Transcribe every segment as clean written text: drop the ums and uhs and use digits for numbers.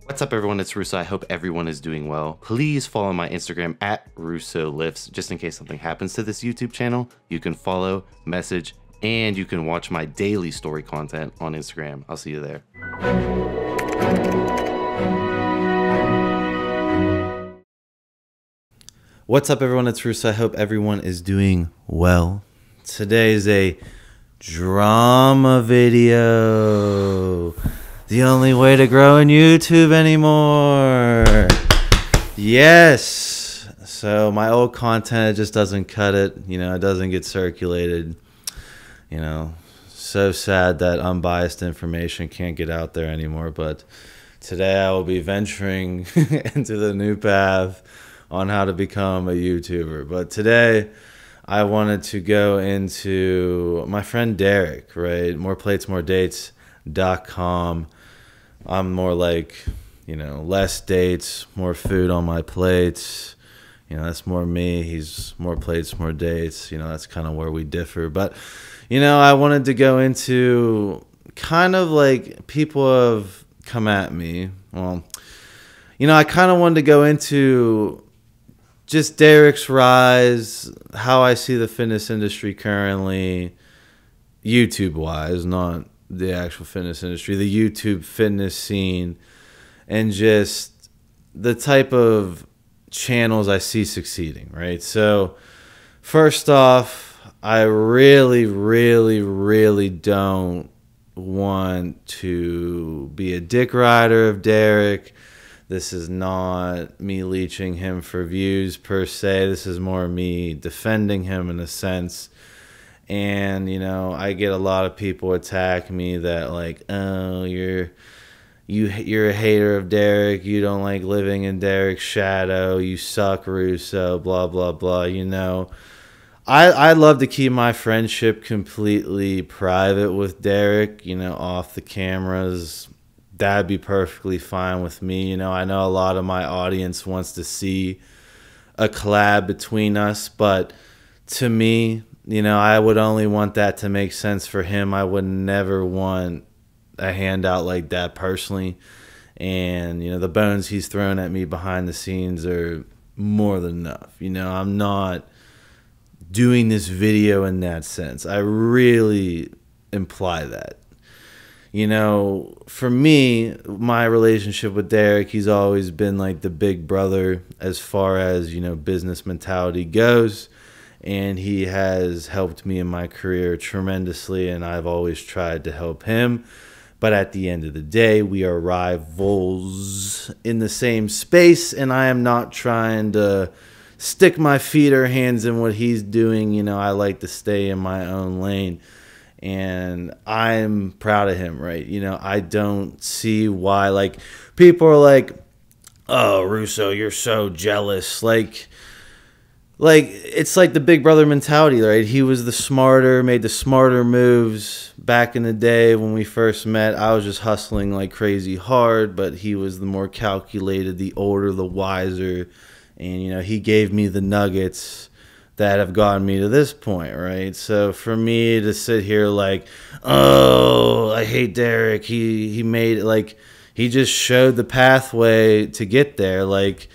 What's up, everyone? It's Russo. I hope everyone is doing well. Please follow my Instagram at RussoLifts, just in case something happens to this YouTube channel. You can follow, message, and you can watch my daily story content on Instagram. I'll see you there. What's up, everyone? It's Russo. I hope everyone is doing well. Today is a drama video. The only way to grow in YouTube anymore. Yes. So my old content, it just doesn't cut it. You know, it doesn't get circulated. You know, so sad that unbiased information can't get out there anymore. But today I will be venturing into the new path on how to become a YouTuber. But today I wanted to go into my friend Derek, right? moreplates.moredates.com. I'm more like, you know, less dates, more food on my plates. You know, that's more me. He's more plates, more dates. You know, that's kind of where we differ. But, you know, I wanted to go into kind of like people have come at me. Well, you know, I kind of wanted to go into just Derek's rise, how I see the fitness industry currently, YouTube-wise, not the actual fitness industry, the YouTube fitness scene, and just the type of channels I see succeeding, right? So first off, I really don't want to be a dick rider of Derek. This is not me leeching him for views per se. This is more me defending him in a sense. And, you know, I get a lot of people attack me that like, oh, you're a hater of Derek. You don't like living in Derek's shadow. You suck, Russo, blah, blah, blah. You know, I love to keep my friendship completely private with Derek, you know, off the cameras. That'd be perfectly fine with me. You know, I know a lot of my audience wants to see a collab between us, but to me, you know, I would only want that to make sense for him. I would never want a handout like that personally. And, you know, the bones he's thrown at me behind the scenes are more than enough. You know, I'm not doing this video in that sense. I really imply that. You know, for me, my relationship with Derek, he's always been like the big brother as far as, you know, business mentality goes. And he has helped me in my career tremendously, and I've always tried to help him. But at the end of the day, we are rivals in the same space, and I am not trying to stick my feet or hands in what he's doing. You know, I like to stay in my own lane, and I'm proud of him, right? You know, I don't see why, like, people are like, oh, Russo, you're so jealous. Like, it's like the big brother mentality, right? He was the smarter, made the smarter moves back in the day when we first met. I was just hustling like crazy hard, but he was the more calculated, the older, the wiser. And, you know, he gave me the nuggets that have gotten me to this point, right? So for me to sit here like, oh, I hate Derek. He made it, like, he just showed the pathway to get there. Like,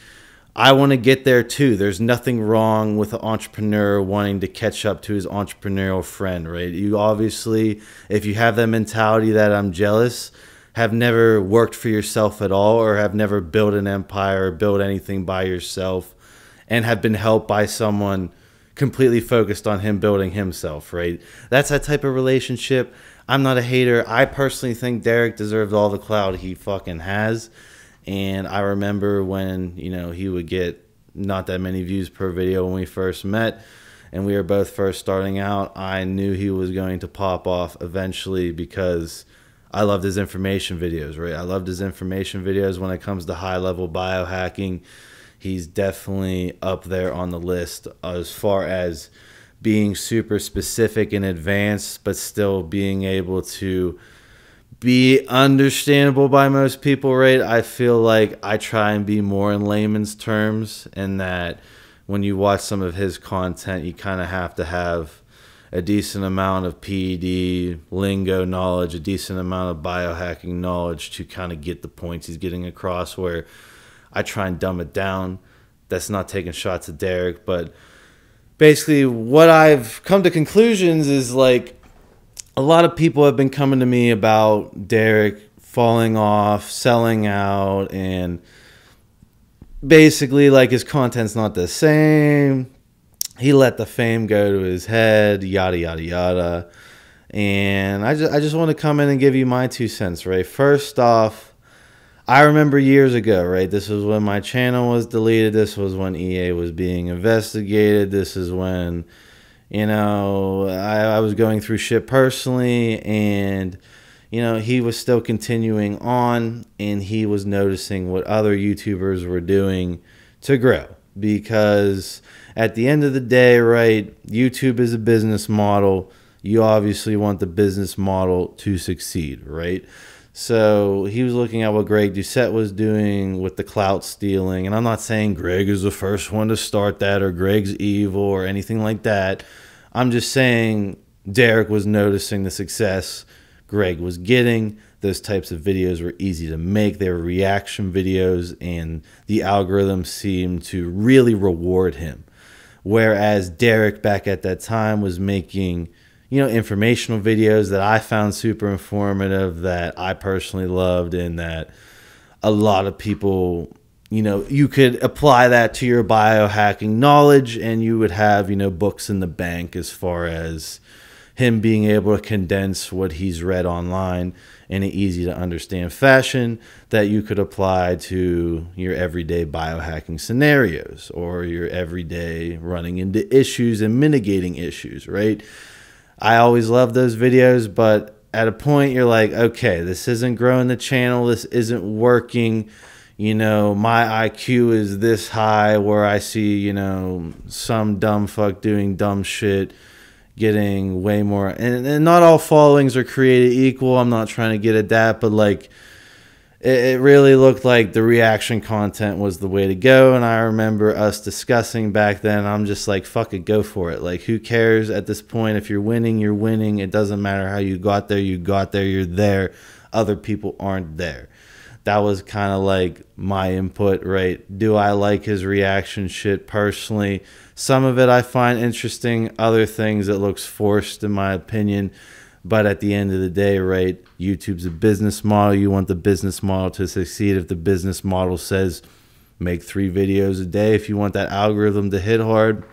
I want to get there too. There's nothing wrong with an entrepreneur wanting to catch up to his entrepreneurial friend, right? You obviously, if you have that mentality that I'm jealous, have never worked for yourself at all, or have never built an empire or built anything by yourself, and have been helped by someone completely focused on him building himself, right? That's that type of relationship. I'm not a hater. I personally think Derek deserves all the clout he fucking has. And I remember when, you know, he would get not that many views per video when we first met, and we were both first starting out. I knew he was going to pop off eventually because I loved his information videos, right? I loved his information videos when it comes to high-level biohacking. He's definitely up there on the list as far as being super specific and advanced, but still being able to be understandable by most people, right? I feel like I try and be more in layman's terms, and that when you watch some of his content, you kind of have to have a decent amount of PED lingo knowledge, a decent amount of biohacking knowledge to kind of get the points he's getting across, where I try and dumb it down. That's not taking shots at Derek, but basically what I've come to conclusions is like a lot of people have been coming to me about Derek falling off, selling out, and basically like his content's not the same. He let the fame go to his head, yada, yada, yada. And I just want to come in and give you my 2 cents, right? First off, I remember years ago, right? This was when my channel was deleted. This was when EA was being investigated. This is when, you know, I was going through shit personally, and, you know, he was still continuing on, and he was noticing what other YouTubers were doing to grow. Because at the end of the day, right, YouTube is a business model. You obviously want the business model to succeed, right? So he was looking at what Greg Doucette was doing with the clout stealing. And I'm not saying Greg is the first one to start that, or Greg's evil or anything like that. I'm just saying Derek was noticing the success Greg was getting. Those types of videos were easy to make. They were reaction videos, and the algorithm seemed to really reward him. Whereas Derek back at that time was making, you know, informational videos that I found super informative, that I personally loved, and that a lot of people, you know, you could apply that to your biohacking knowledge and you would have, you know, books in the bank as far as him being able to condense what he's read online in an easy to understand fashion that you could apply to your everyday biohacking scenarios, or your everyday running into issues and mitigating issues, right? I always love those videos, but at a point you're like, okay, this isn't growing the channel. This isn't working. You know, my IQ is this high where I see, you know, some dumb fuck doing dumb shit, getting way more. And not all followings are created equal. I'm not trying to get at that, but like, it really looked like the reaction content was the way to go. And I remember us discussing back then, I'm just like, fuck it, go for it. Like, who cares at this point? If you're winning, you're winning. It doesn't matter how you got there. You got there, you're there. Other people aren't there. That was kind of like my input, right? Do I like his reaction shit personally? Some of it I find interesting. Other things it looks forced in my opinion. But at the end of the day, right, YouTube's a business model. You want the business model to succeed. If the business model says make 3 videos a day, if you want that algorithm to hit hard,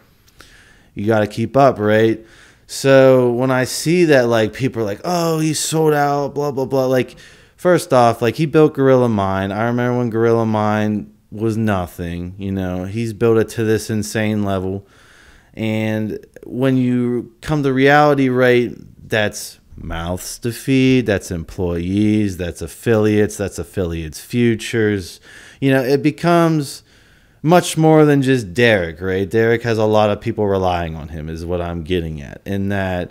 you got to keep up, right? So when I see that, like, people are like, oh, he's sold out, blah, blah, blah. Like, first off, like, he built Gorilla Mind. I remember when Gorilla Mind was nothing, you know. He's built it to this insane level. And when you come to reality, right, that's mouths to feed, that's employees, that's affiliates futures. You know, it becomes much more than just Derek, right? Derek has a lot of people relying on him is what I'm getting at. In that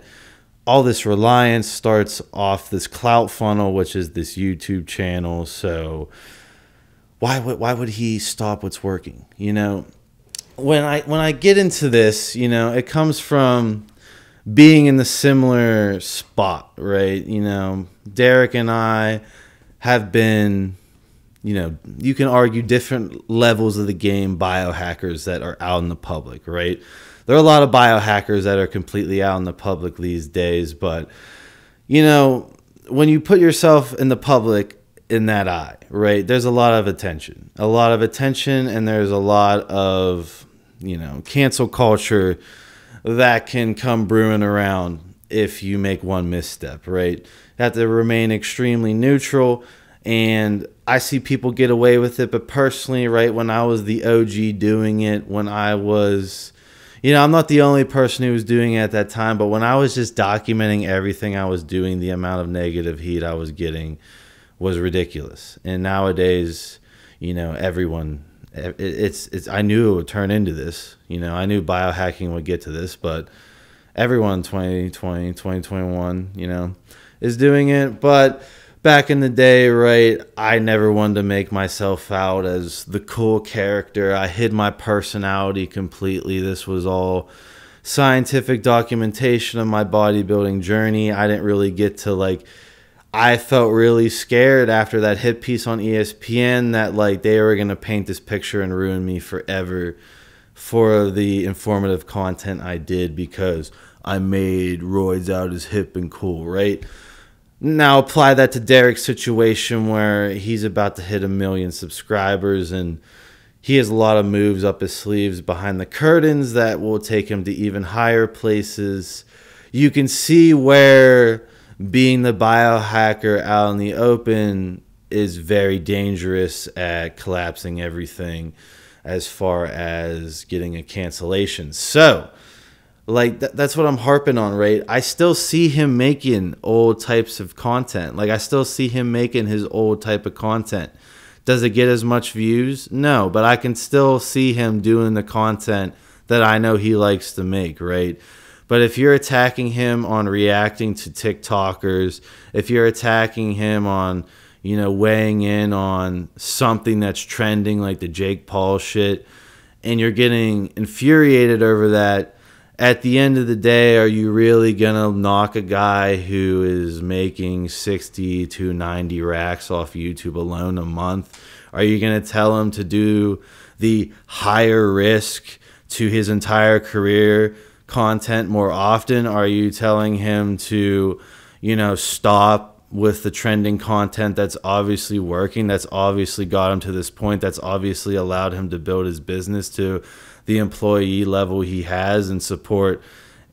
all this reliance starts off this clout funnel, which is this YouTube channel. So why would he stop what's working? You know, when I get into this, you know, it comes from being in the similar spot, right? You know, Derek and I have been, you know, you can argue different levels of the game biohackers that are out in the public, right? There are a lot of biohackers that are completely out in the public these days, but, you know, when you put yourself in the public in that eye, right, there's a lot of attention. And there's a lot of, you know, cancel culture that can come brewing around if you make one misstep, right? You have to remain extremely neutral, and I see people get away with it, but personally, right, when I was the OG doing it, when I was, you know, I'm not the only person who was doing it at that time, but when I was just documenting everything I was doing, the amount of negative heat I was getting was ridiculous. And nowadays, you know, everyone, I knew it would turn into this. You know, I knew biohacking would get to this, but everyone 2020, 2021, you know, is doing it. But back in the day, right, I never wanted to make myself out as the cool character. I hid my personality completely. This was all scientific documentation of my bodybuilding journey. I didn't really get to like, I felt really scared after that hit piece on ESPN that like they were going to paint this picture and ruin me forever for the informative content I did because I made roids out as hip and cool, right? Now apply that to Derek's situation where he's about to hit 1 million subscribers and he has a lot of moves up his sleeves behind the curtains that will take him to even higher places. You can see where being the biohacker out in the open is very dangerous at collapsing everything as far as getting a cancellation. So, like, that's what I'm harping on, right? I still see him making old types of content. Like, I still see him making his old type of content. Does it get as much views? No, but I can still see him doing the content that I know he likes to make, right? But if you're attacking him on reacting to TikTokers, if you're attacking him on, you know, weighing in on something that's trending like the Jake Paul shit, and you're getting infuriated over that, at the end of the day, are you really going to knock a guy who is making 60 to 90 racks off YouTube alone a month? Are you going to tell him to do the higher risk to his entire career content more often? Are you telling him to, you know, stop with the trending content that's obviously working, that's obviously got him to this point, that's obviously allowed him to build his business to the employee level he has and support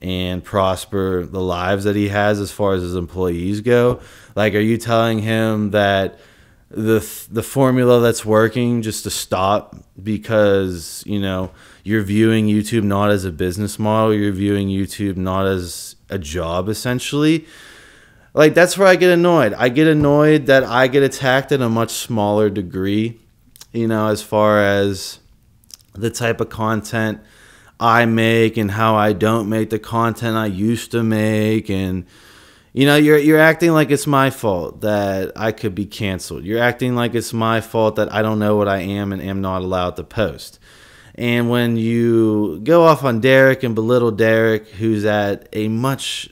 and prosper the lives that he has as far as his employees go? Like, are you telling him that the formula that's working just to stop because, you know, you're viewing YouTube not as a business model, you're viewing YouTube not as a job essentially? Like, that's where I get annoyed. I get annoyed that I get attacked in a much smaller degree, you know, as far as the type of content I make and how I don't make the content I used to make. And, you know, you're acting like it's my fault that I could be canceled. You're acting like it's my fault that I don't know what I am and am not allowed to post. And when you go off on Derek and belittle Derek, who's at a much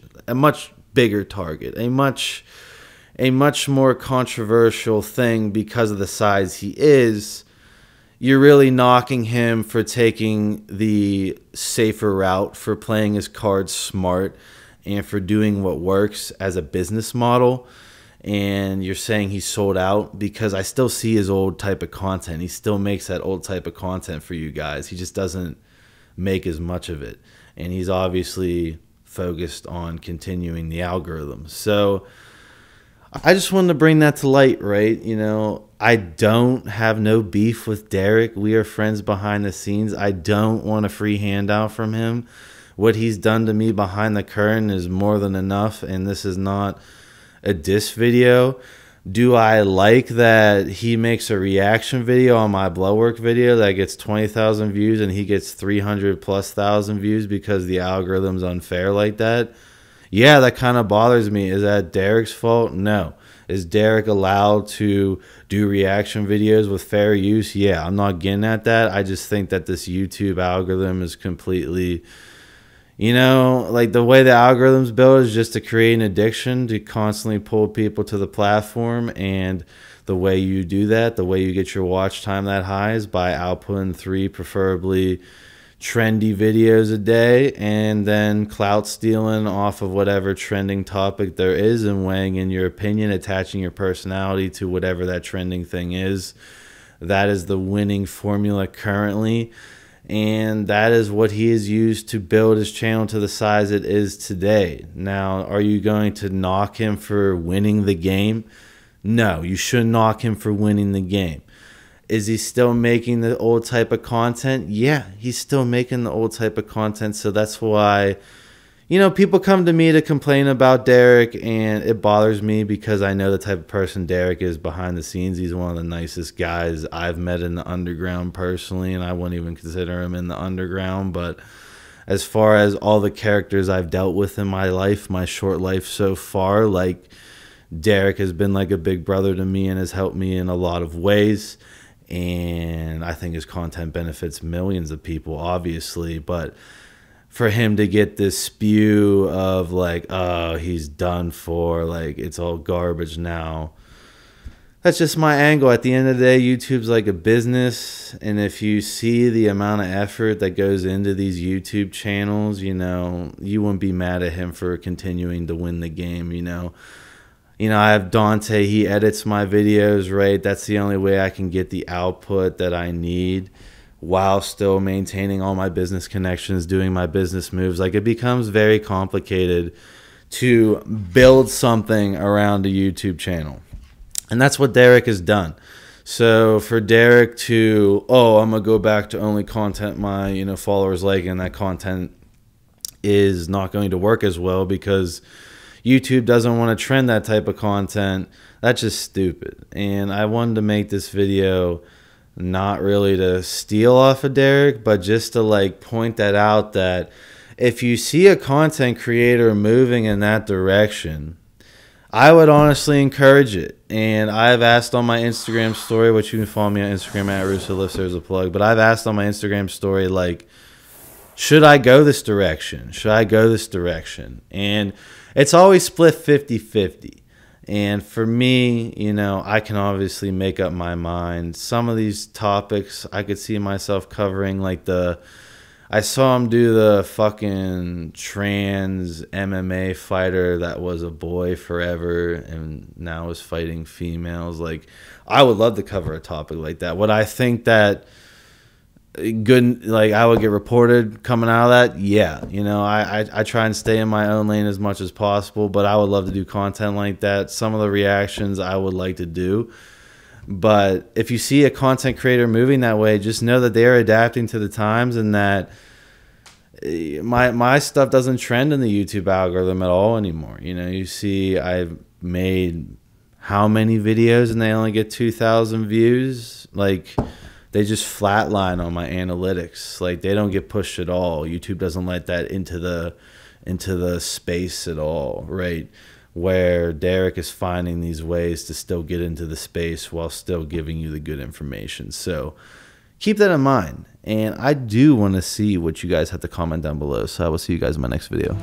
bigger target, a much more controversial thing because of the size he is, you're really knocking him for taking the safer route, for playing his cards smart, and for doing what works as a business model. And you're saying he's sold out because I still see his old type of content. He still makes that old type of content for you guys. He just doesn't make as much of it. And he's obviously focused on continuing the algorithm. So I just wanted to bring that to light, right? You know, I don't have no beef with Derek. We are friends behind the scenes. I don't want a free handout from him. What he's done to me behind the curtain is more than enough, and this is not a diss video. Do I like that he makes a reaction video on my blood work video that gets 20,000 views and he gets 300,000+ views because the algorithm's unfair like that? Yeah, that kind of bothers me. Is that Derek's fault? No. Is Derek allowed to do reaction videos with fair use? Yeah, I'm not getting at that. I just think that this YouTube algorithm is completely, you know, like the way the algorithm's built is just to create an addiction, to constantly pull people to the platform. And the way you do that, the way you get your watch time that high is by outputting 3 preferably trendy videos a day, and then clout stealing off of whatever trending topic there is and weighing in your opinion, attaching your personality to whatever that trending thing is. That is the winning formula currently, and that is what he has used to build his channel to the size it is today. Now, are you going to knock him for winning the game? No, you shouldn't knock him for winning the game. Is he still making the old type of content? Yeah, he's still making the old type of content. So that's why, you know, people come to me to complain about Derek, and it bothers me because I know the type of person Derek is behind the scenes. He's one of the nicest guys I've met in the underground personally, and I wouldn't even consider him in the underground. But as far as all the characters I've dealt with in my life, my short life so far, like, Derek has been like a big brother to me and has helped me in a lot of ways. And I think his content benefits millions of people, obviously. But for him to get this spew of like, oh, he's done for, like it's all garbage now. That's just my angle. At the end of the day, YouTube's like a business, and if you see the amount of effort that goes into these YouTube channels, you know, you wouldn't be mad at him for continuing to win the game, you know. I have Dante, he edits my videos, right? That's the only way I can get the output that I need while still maintaining all my business connections, doing my business moves. Like, it becomes very complicated to build something around a YouTube channel. And that's what Derek has done. So for Derek to, oh, I'm going to go back to only content my, you know, followers like, and that content is not going to work as well because YouTube doesn't want to trend that type of content. That's just stupid. And I wanted to make this video not really to steal off of Derek, but just to like point that out, that if you see a content creator moving in that direction, I would honestly encourage it. And I've asked on my Instagram story, which you can follow me on Instagram at RussoLifts, there's a plug, but I've asked on my Instagram story, like, should I go this direction? Should I go this direction? And it's always split 50-50. And for me, you know, I can obviously make up my mind. Some of these topics I could see myself covering, like I saw him do the fucking trans MMA fighter that was a boy forever and now is fighting females. Like, I would love to cover a topic like that. Would I think that good, like I would get reported coming out of that? Yeah. You know, I try and stay in my own lane as much as possible, but I would love to do content like that. Some of the reactions I would like to do. But if you see a content creator moving that way, just know that they're adapting to the times, and that my stuff doesn't trend in the YouTube algorithm at all anymore. You know, you see I've made how many videos and they only get 2,000 views? Like, they just flatline on my analytics. Like, they don't get pushed at all. YouTube doesn't let that into the space at all, right? Where Derek is finding these ways to still get into the space while still giving you the good information. So keep that in mind. And I do want to see what you guys have to comment down below. So I will see you guys in my next video.